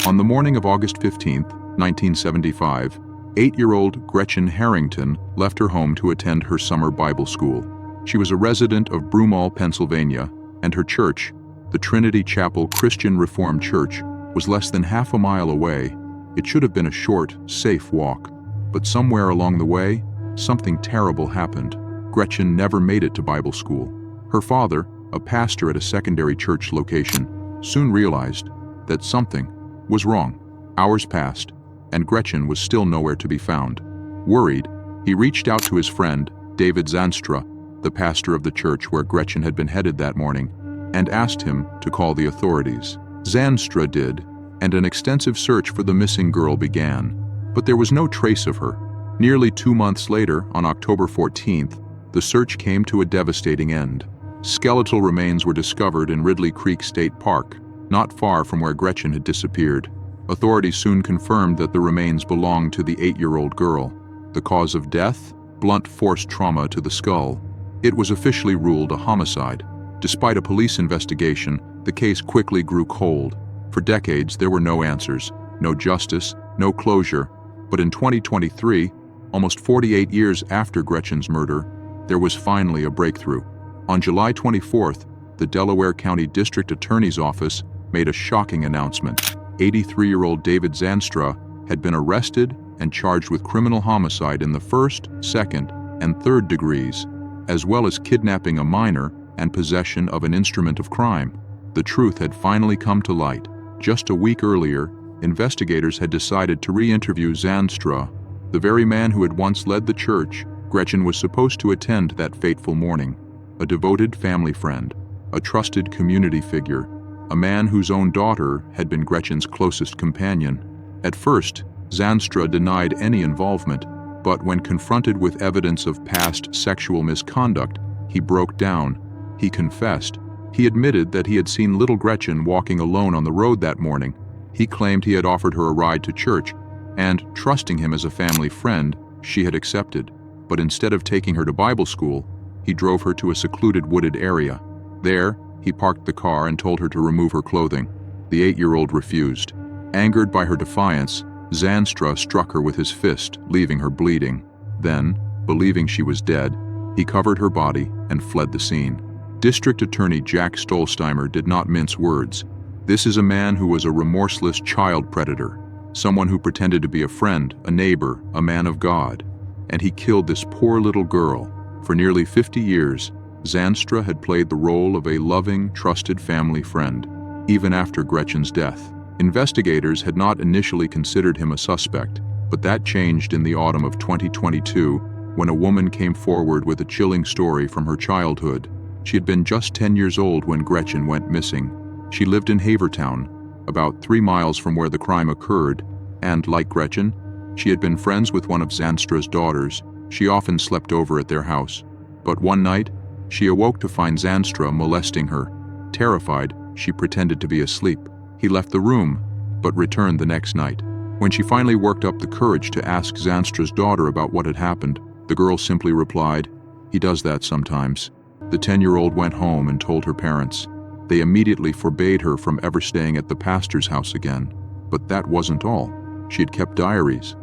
On the morning of August 15, 1975, 8-year-old Gretchen Harrington left her home to attend her summer Bible school. She was a resident of Broomall, Pennsylvania, and her church, the Trinity Chapel Christian Reformed Church, was less than half a mile away. It should have been a short, safe walk, but somewhere along the way, something terrible happened. Gretchen never made it to Bible school. Her father, a pastor at a secondary church location, soon realized that something was wrong. Hours passed, and Gretchen was still nowhere to be found. Worried, he reached out to his friend, David Zanstra, the pastor of the church where Gretchen had been headed that morning, and asked him to call the authorities. Zanstra did, and an extensive search for the missing girl began, but there was no trace of her. Nearly 2 months later, on October 14th, the search came to a devastating end. Skeletal remains were discovered in Ridley Creek State Park, not far from where Gretchen had disappeared. Authorities soon confirmed that the remains belonged to the 8-year-old girl. The cause of death? Blunt force trauma to the skull. It was officially ruled a homicide. Despite a police investigation, the case quickly grew cold. For decades, there were no answers, no justice, no closure. But in 2023, almost 48 years after Gretchen's murder, there was finally a breakthrough. On July 24th, the Delaware County District Attorney's Office made a shocking announcement. 83-year-old David Zanstra had been arrested and charged with criminal homicide in the first, second, and third degrees, as well as kidnapping a minor and possession of an instrument of crime. The truth had finally come to light. Just a week earlier, investigators had decided to re-interview Zanstra, the very man who had once led the church Gretchen was supposed to attend that fateful morning. A devoted family friend, a trusted community figure, a man whose own daughter had been Gretchen's closest companion. At first, Zanstra denied any involvement, but when confronted with evidence of past sexual misconduct, he broke down. He confessed. He admitted that he had seen little Gretchen walking alone on the road that morning. He claimed he had offered her a ride to church, and, trusting him as a family friend, she had accepted. But instead of taking her to Bible school, he drove her to a secluded wooded area. There, he parked the car and told her to remove her clothing. The 8-year-old refused. Angered by her defiance, Zanstra struck her with his fist, leaving her bleeding. Then, believing she was dead, he covered her body and fled the scene. District Attorney Jack Stolzheimer did not mince words. This is a man who was a remorseless child predator, someone who pretended to be a friend, a neighbor, a man of God. And he killed this poor little girl. For nearly 50 years, Zanstra had played the role of a loving, trusted family friend, even after Gretchen's death. Investigators had not initially considered him a suspect, but that changed in the autumn of 2022 when a woman came forward with a chilling story from her childhood. She had been just 10 years old when Gretchen went missing. She lived in Havertown, about 3 miles from where the crime occurred, and, like Gretchen, she had been friends with one of Zanstra's daughters. She often slept over at their house. But one night, she awoke to find Zanstra molesting her. Terrified, she pretended to be asleep. He left the room, but returned the next night. When she finally worked up the courage to ask Zanstra's daughter about what had happened, the girl simply replied, "He does that sometimes." The 10-year-old went home and told her parents. They immediately forbade her from ever staying at the pastor's house again. But that wasn't all. She had kept diaries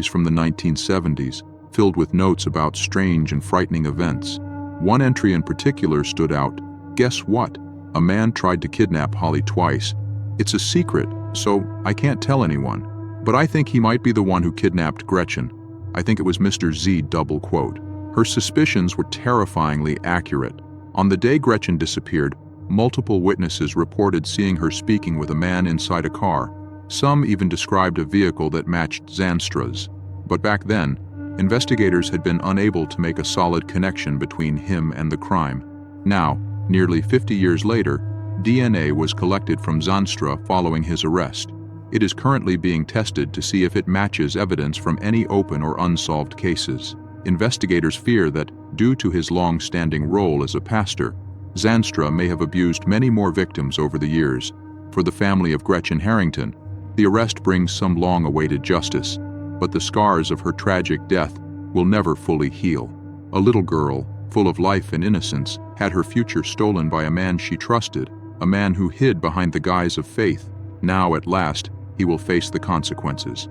from the 1970s, filled with notes about strange and frightening events. One entry in particular stood out. Guess what? A man tried to kidnap Holly twice. It's a secret, so I can't tell anyone. But I think he might be the one who kidnapped Gretchen. I think it was Mr. Z, double quote. Her suspicions were terrifyingly accurate. On the day Gretchen disappeared, multiple witnesses reported seeing her speaking with a man inside a car. Some even described a vehicle that matched Zanstra's. But back then, investigators had been unable to make a solid connection between him and the crime. Now, nearly 50 years later, DNA was collected from Zanstra following his arrest. It is currently being tested to see if it matches evidence from any open or unsolved cases. Investigators fear that, due to his long-standing role as a pastor, Zanstra may have abused many more victims over the years. For the family of Gretchen Harrington, the arrest brings some long-awaited justice, but the scars of her tragic death will never fully heal. A little girl, full of life and innocence, had her future stolen by a man she trusted, a man who hid behind the guise of faith. Now, at last, he will face the consequences.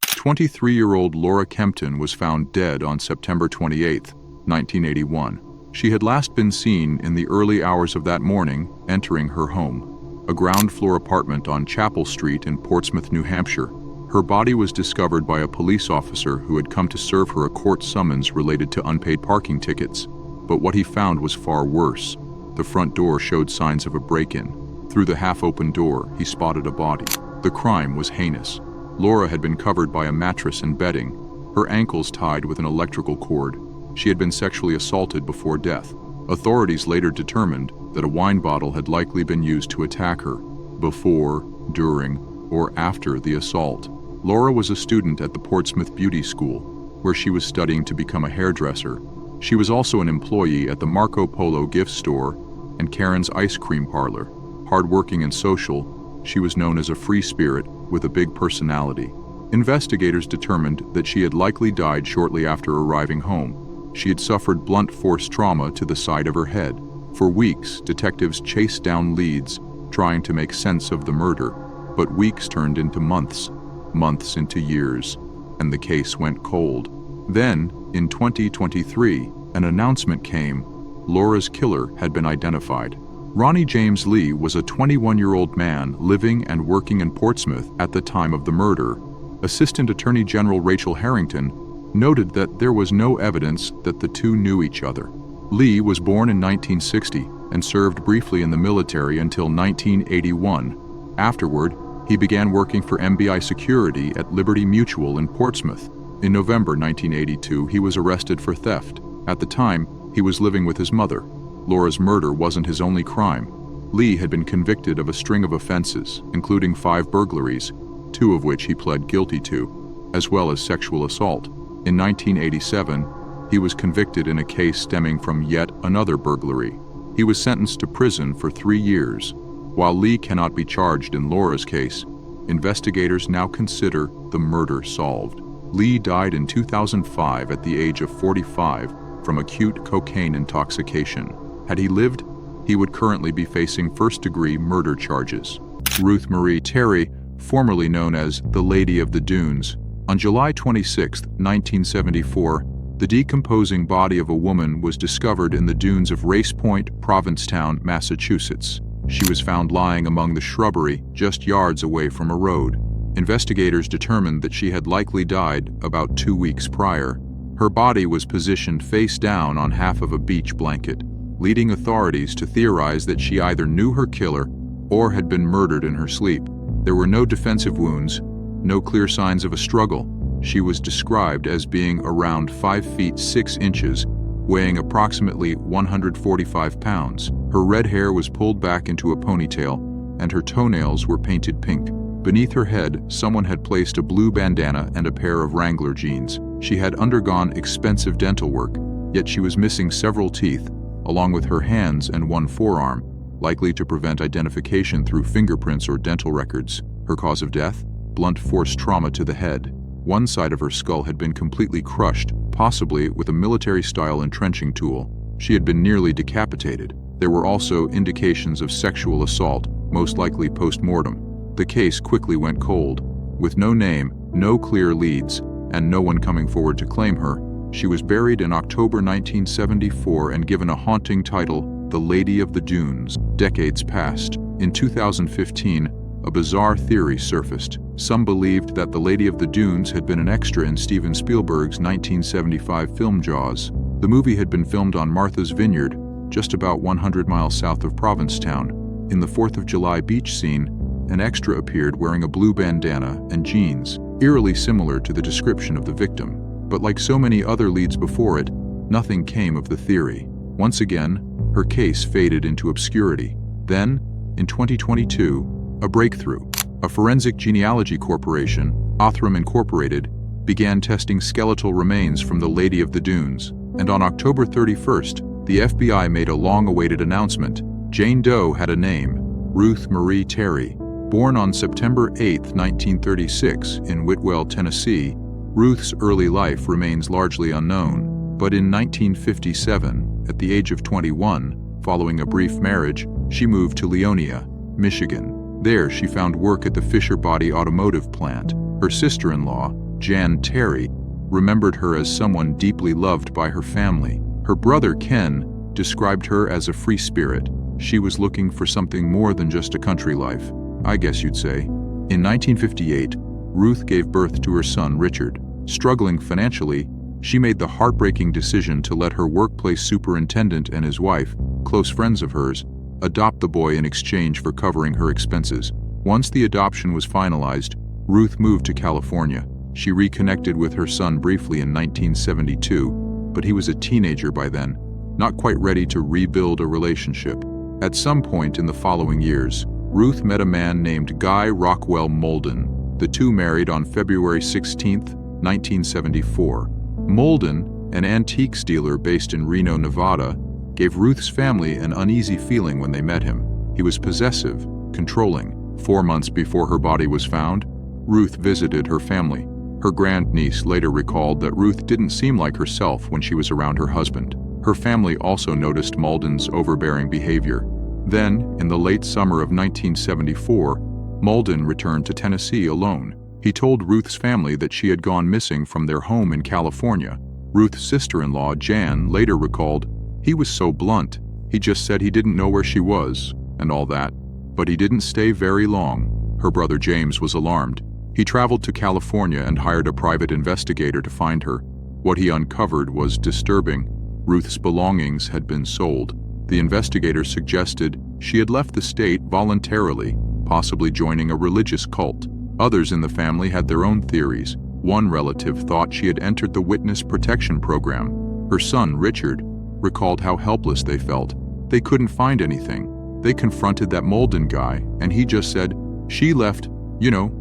23-year-old Laura Kempton was found dead on September 28, 1981. She had last been seen in the early hours of that morning entering her home, a ground-floor apartment on Chapel Street in Portsmouth, New Hampshire. Her body was discovered by a police officer who had come to serve her a court summons related to unpaid parking tickets. But what he found was far worse. The front door showed signs of a break-in. Through the half-open door, he spotted a body. The crime was heinous. Laura had been covered by a mattress and bedding, her ankles tied with an electrical cord. She had been sexually assaulted before death. Authorities later determined that a wine bottle had likely been used to attack her, before, during, or after the assault. Laura was a student at the Portsmouth Beauty School, where she was studying to become a hairdresser. She was also an employee at the Marco Polo gift store and Karen's ice cream parlor. Hardworking and social, she was known as a free spirit with a big personality. Investigators determined that she had likely died shortly after arriving home. She had suffered blunt force trauma to the side of her head. For weeks, detectives chased down leads, trying to make sense of the murder. But weeks turned into months, months into years, and the case went cold. Then, in 2023, an announcement came. Laura's killer had been identified. Ronnie James Lee was a 21-year-old man living and working in Portsmouth at the time of the murder. Assistant Attorney General Gretchen Harrington noted that there was no evidence that the two knew each other. Lee was born in 1960 and served briefly in the military until 1981. Afterward, he began working for MBI Security at Liberty Mutual in Portsmouth. In November 1982, he was arrested for theft. At the time, he was living with his mother. Laura's murder wasn't his only crime. Lee had been convicted of a string of offenses, including 5 burglaries, 2 of which he pled guilty to, as well as sexual assault. In 1987, he was convicted in a case stemming from yet another burglary. He was sentenced to prison for 3 years. While Lee cannot be charged in Laura's case, investigators now consider the murder solved. Lee died in 2005 at the age of 45 from acute cocaine intoxication. Had he lived, he would currently be facing first-degree murder charges. Ruth Marie Terry, formerly known as the Lady of the Dunes. On July 26, 1974, the decomposing body of a woman was discovered in the dunes of Race Point, Provincetown, Massachusetts. She was found lying among the shrubbery just yards away from a road. Investigators determined that she had likely died about 2 weeks prior. Her body was positioned face down on half of a beach blanket, leading authorities to theorize that she either knew her killer or had been murdered in her sleep. There were no defensive wounds, no clear signs of a struggle. She was described as being around 5 feet 6 inches, weighing approximately 145 pounds. Her red hair was pulled back into a ponytail, and her toenails were painted pink. Beneath her head, someone had placed a blue bandana and a pair of Wrangler jeans. She had undergone expensive dental work, yet she was missing several teeth, along with her hands and 1 forearm, likely to prevent identification through fingerprints or dental records. Her cause of death? Blunt force trauma to the head. One side of her skull had been completely crushed, possibly with a military-style entrenching tool. She had been nearly decapitated. There were also indications of sexual assault, most likely post-mortem. The case quickly went cold. With no name, no clear leads, and no one coming forward to claim her, she was buried in October 1974 and given a haunting title, the Lady of the Dunes. Decades passed. In 2015, a bizarre theory surfaced. Some believed that the Lady of the Dunes had been an extra in Steven Spielberg's 1975 film Jaws. The movie had been filmed on Martha's Vineyard, just about 100 miles south of Provincetown. In the 4th of July beach scene, an extra appeared wearing a blue bandana and jeans, eerily similar to the description of the victim. But like so many other leads before it, nothing came of the theory. Once again, her case faded into obscurity. Then, in 2022, a breakthrough. A forensic genealogy corporation, Othram Incorporated, began testing skeletal remains from the Lady of the Dunes. And on October 31st, the FBI made a long-awaited announcement. Jane Doe had a name, Ruth Marie Terry. Born on September 8, 1936, in Whitwell, Tennessee, Ruth's early life remains largely unknown. But in 1957, at the age of 21, following a brief marriage, she moved to Leonia, Michigan. There, she found work at the Fisher Body Automotive plant. Her sister-in-law, Jan Terry, remembered her as someone deeply loved by her family. Her brother, Ken, described her as a free spirit. She was looking for something more than just a country life, I guess you'd say. In 1958, Ruth gave birth to her son, Richard. Struggling financially, she made the heartbreaking decision to let her workplace superintendent and his wife, close friends of hers, adopt the boy in exchange for covering her expenses. Once the adoption was finalized, Ruth moved to California. She reconnected with her son briefly in 1972, but he was a teenager by then, not quite ready to rebuild a relationship. At some point in the following years, Ruth met a man named Guy Rockwell Molden. The two married on February 16, 1974. Molden, an antiques dealer based in Reno, Nevada, gave Ruth's family an uneasy feeling when they met him. He was possessive, controlling. 4 months before her body was found, Ruth visited her family. Her grandniece later recalled that Ruth didn't seem like herself when she was around her husband. Her family also noticed Molden's overbearing behavior. Then, in the late summer of 1974, Molden returned to Tennessee alone. He told Ruth's family that she had gone missing from their home in California. Ruth's sister-in-law, Jan, later recalled, "He was so blunt. He just said he didn't know where she was, and all that. But he didn't stay very long." Her brother James was alarmed. He traveled to California and hired a private investigator to find her. What he uncovered was disturbing. Ruth's belongings had been sold. The investigator suggested she had left the state voluntarily, possibly joining a religious cult. Others in the family had their own theories. One relative thought she had entered the witness protection program. Her son, Richard, recalled how helpless they felt. They couldn't find anything. They confronted that Molden guy, and he just said, "She left,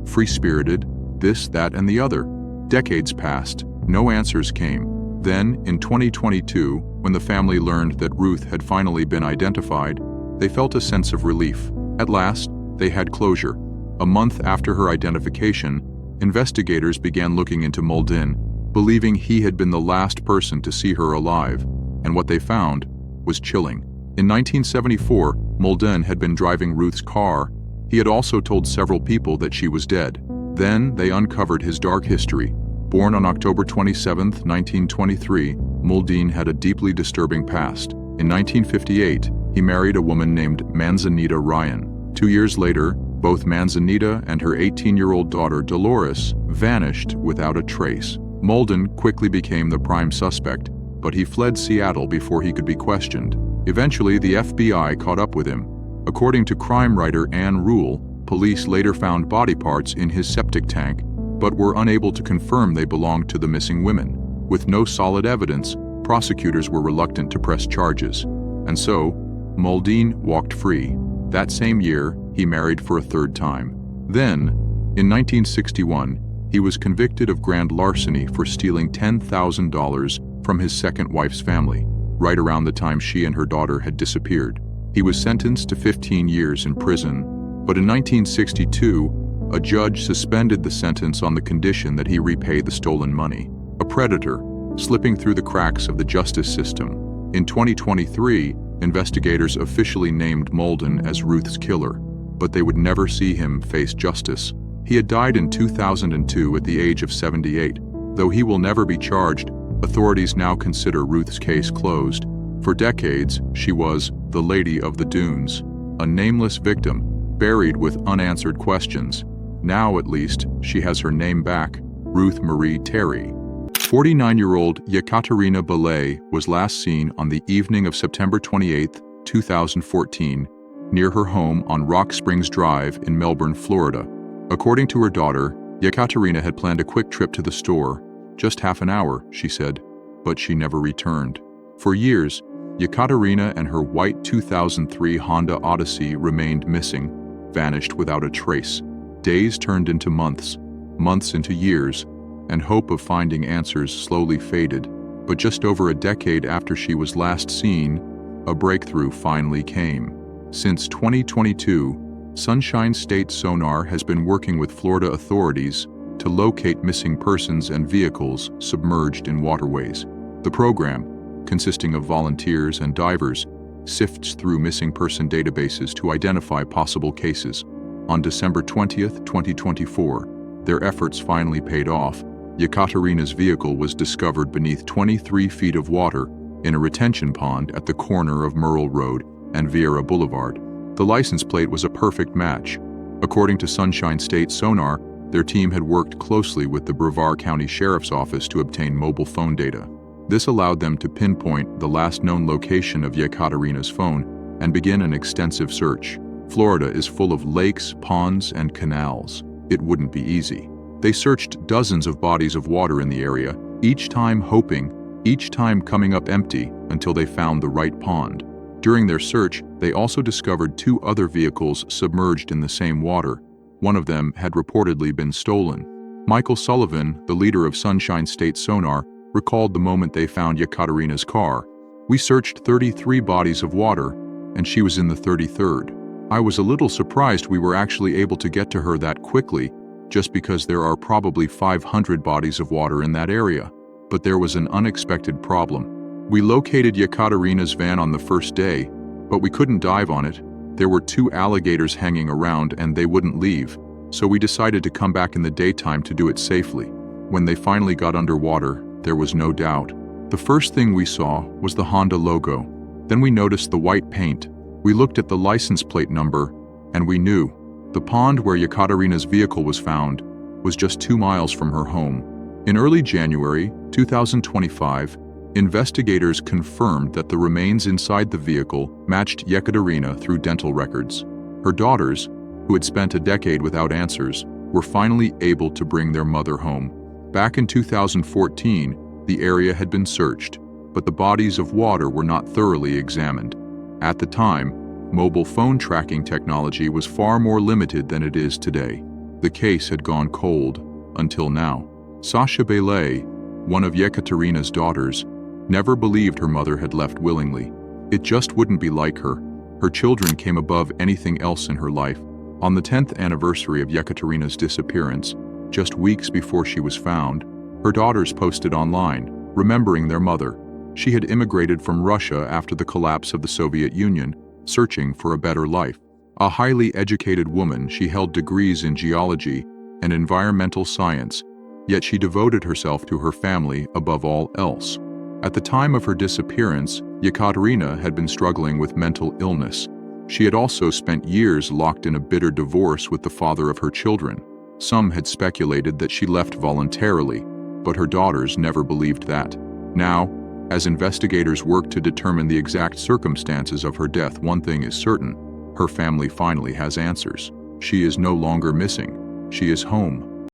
free-spirited, this, that, and the other." Decades passed. No answers came. Then, in 2022, when the family learned that Ruth had finally been identified, they felt a sense of relief. At last, they had closure. A month after her identification, investigators began looking into Molden, believing he had been the last person to see her alive, and what they found was chilling. In 1974, Molden had been driving Ruth's car. He had also told several people that she was dead. Then they uncovered his dark history. Born on October 27, 1923, Molden had a deeply disturbing past. In 1958, he married a woman named Manzanita Ryan. 2 years later, both Manzanita and her 18-year-old daughter, Dolores, vanished without a trace. Molden quickly became the prime suspect, but he fled Seattle before he could be questioned. Eventually, the FBI caught up with him. According to crime writer Ann Rule, police later found body parts in his septic tank, but were unable to confirm they belonged to the missing women. With no solid evidence, prosecutors were reluctant to press charges. And so, Molden walked free. That same year, he married for a third time. Then, in 1961, he was convicted of grand larceny for stealing $10,000 from his second wife's family, right around the time she and her daughter had disappeared. He was sentenced to 15 years in prison, but in 1962, a judge suspended the sentence on the condition that he repay the stolen money. A predator, slipping through the cracks of the justice system. In 2023, investigators officially named Molden as Ruth's killer, but they would never see him face justice. He had died in 2002 at the age of 78. Though he will never be charged, authorities now consider Ruth's case closed. For decades, she was the Lady of the Dunes, a nameless victim, buried with unanswered questions. Now, at least, she has her name back, Ruth Marie Terry. 49-year-old Yekaterina Belay was last seen on the evening of September 28, 2014, near her home on Rock Springs Drive in Melbourne, Florida. According to her daughter, Yekaterina had planned a quick trip to the store, just half an hour, she said, but she never returned. For years, Yekaterina and her white 2003 Honda Odyssey remained missing, vanished without a trace. Days turned into months, months into years, and hope of finding answers slowly faded. But just over a decade after she was last seen, a breakthrough finally came. Since 2022, Sunshine State Sonar has been working with Florida authorities to locate missing persons and vehicles submerged in waterways. The program, consisting of volunteers and divers, sifts through missing person databases to identify possible cases. On December 20th, 2024, their efforts finally paid off. Yekaterina's vehicle was discovered beneath 23 feet of water in a retention pond at the corner of Merle Road and Vieira Boulevard. The license plate was a perfect match. According to Sunshine State Sonar, their team had worked closely with the Brevard County Sheriff's Office to obtain mobile phone data. This allowed them to pinpoint the last known location of Yekaterina's phone and begin an extensive search. Florida is full of lakes, ponds, and canals. It wouldn't be easy. They searched dozens of bodies of water in the area, each time hoping, each time coming up empty until they found the right pond. During their search, they also discovered 2 other vehicles submerged in the same water. One of them had reportedly been stolen. Michael Sullivan, the leader of Sunshine State Sonar, recalled the moment they found Yekaterina's car. "We searched 33 bodies of water, and she was in the 33rd. I was a little surprised we were actually able to get to her that quickly, just because there are probably 500 bodies of water in that area. But there was an unexpected problem. We located Yekaterina's van on the first day, but we couldn't dive on it. There were 2 alligators hanging around and they wouldn't leave, so we decided to come back in the daytime to do it safely. When they finally got underwater, there was no doubt. The first thing we saw was the Honda logo. Then we noticed the white paint. We looked at the license plate number, and we knew. The pond where Yekaterina's vehicle was found was just 2 miles from her home. In early January 2025, investigators confirmed that the remains inside the vehicle matched Yekaterina through dental records. Her daughters, who had spent a decade without answers, were finally able to bring their mother home. Back in 2014, the area had been searched, but the bodies of water were not thoroughly examined. At the time, mobile phone tracking technology was far more limited than it is today. The case had gone cold until now. Sasha Belay, one of Yekaterina's daughters, never believed her mother had left willingly. It just wouldn't be like her. Her children came above anything else in her life. On the 10th anniversary of Yekaterina's disappearance, just weeks before she was found, her daughters posted online, remembering their mother. She had immigrated from Russia after the collapse of the Soviet Union, searching for a better life. A highly educated woman, she held degrees in geology and environmental science, yet she devoted herself to her family above all else. At the time of her disappearance, Yekaterina had been struggling with mental illness. She had also spent years locked in a bitter divorce with the father of her children. Some had speculated that she left voluntarily, but her daughters never believed that. Now, as investigators work to determine the exact circumstances of her death, one thing is certain: her family finally has answers. She is no longer missing. She is home.